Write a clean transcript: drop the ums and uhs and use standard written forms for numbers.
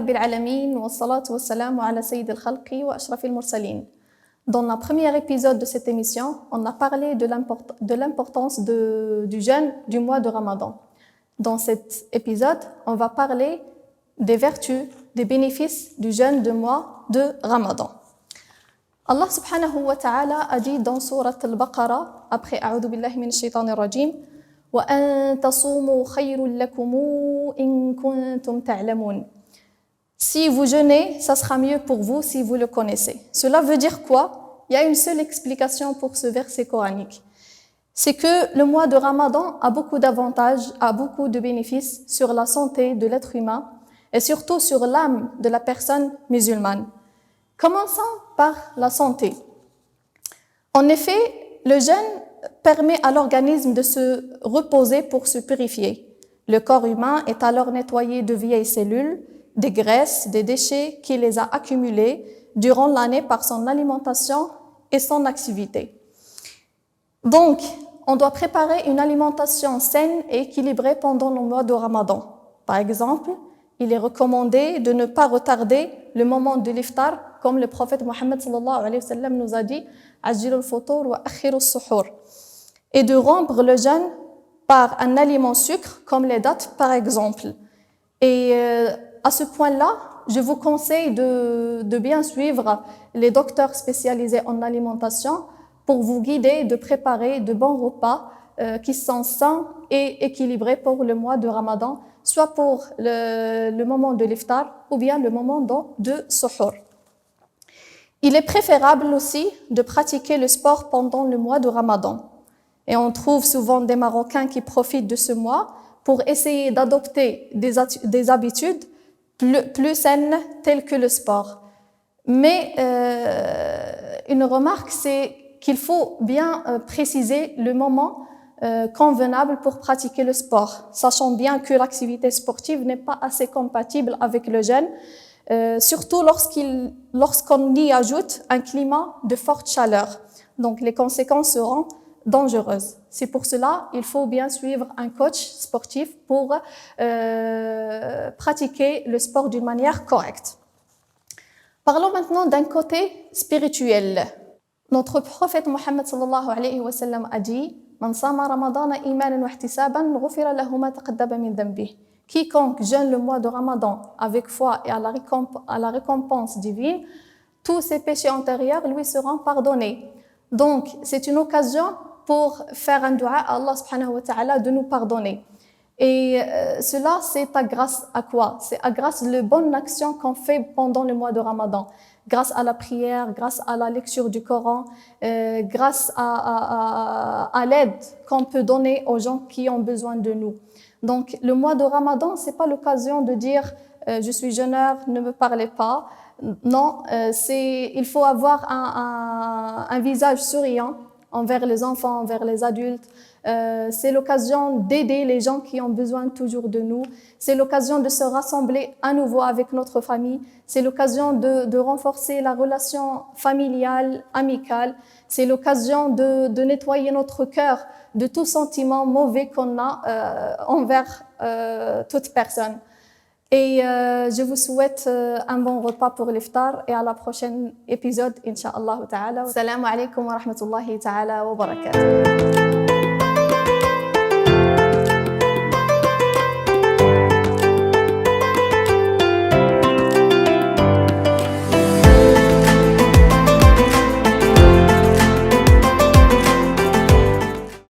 Rabbil Alamin wa salatu wa salamu ala Sayyid al-Khalqi wa Ashrafil Mursalin. Dans le premier épisode de cette émission, on a parlé de l'importance du jeûne du mois de Ramadan. Dans cet épisode, on va parler des vertus, des bénéfices du jeûne du mois de Ramadan. Allah subhanahu wa ta'ala a dit dans sourate al-Baqarah, après A'udhu billahi minash shaitanir rajim, wa an tasumu khayrun lakum in kuntum ta'lamun. Si vous jeûnez, ça sera mieux pour vous si vous le connaissez. Cela veut dire quoi? Il y a une seule explication pour ce verset coranique. C'est que le mois de Ramadan a beaucoup d'avantages, a beaucoup de bénéfices sur la santé de l'être humain et surtout sur l'âme de la personne musulmane. Commençons par la santé. En effet, le jeûne permet à l'organisme de se reposer pour se purifier. Le corps humain est alors nettoyé de vieilles cellules, des graisses, des déchets qui les a accumulés durant l'année par son alimentation et son activité. Donc, on doit préparer une alimentation saine et équilibrée pendant le mois de Ramadan. Par exemple, il est recommandé de ne pas retarder le moment de l'iftar, comme le prophète Mohammed sallallahu alayhi wa sallam nous a dit « Ajilul futur wa akhirus suhur » et de rompre le jeûne par un aliment sucre, comme les dattes par exemple. Et à ce point-là, je vous conseille de bien suivre les docteurs spécialisés en alimentation pour vous guider de préparer de bons repas qui sont sains et équilibrés pour le mois de Ramadan, soit pour le moment de l'iftar ou bien le moment de suhour. Il est préférable aussi de pratiquer le sport pendant le mois de Ramadan. Et on trouve souvent des Marocains qui profitent de ce mois pour essayer d'adopter des habitudes plus saines telles que le sport. Mais une remarque, c'est qu'il faut bien préciser le moment convenable pour pratiquer le sport, sachant bien que l'activité sportive n'est pas assez compatible avec le jeûne, surtout lorsqu'on y ajoute un climat de forte chaleur. Donc les conséquences seront dangereuses. C'est pour cela qu'il faut bien suivre un coach sportif pour pratiquer le sport d'une manière correcte. Parlons maintenant d'un côté spirituel. Notre prophète Mohammed sallallahu alayhi wa sallam a dit « Man sama ramadana imanan wa ihtisaban ghufira lahu ma taqaddama min dhanbihi » Quiconque jeûne le mois de Ramadan avec foi et à la récompense divine, tous ses péchés antérieurs lui seront pardonnés. Donc, c'est une occasion pour faire un dua à Allah subhanahu wa ta'ala de nous pardonner. Et cela, c'est grâce à quoi? C'est grâce aux bonnes actions qu'on fait pendant le mois de Ramadan. Grâce à la prière, grâce à la lecture du Coran, grâce à l'aide qu'on peut donner aux gens qui ont besoin de nous. Donc, le mois de Ramadan, c'est pas l'occasion de dire je suis jeûneur, ne me parlez pas. Non, il faut avoir un visage souriant envers les enfants, envers les adultes. C'est l'occasion d'aider les gens qui ont besoin toujours de nous. C'est l'occasion de se rassembler à nouveau avec notre famille. C'est l'occasion de renforcer la relation familiale, amicale. C'est l'occasion de nettoyer notre cœur de tout sentiment mauvais qu'on a envers toute personne. Et je vous souhaite un bon repas pour l'iftar et à la prochaine épisode, Inch'Allah ta'ala. Assalamu alaikum wa rahmatullahi ta'ala wa barakatuh.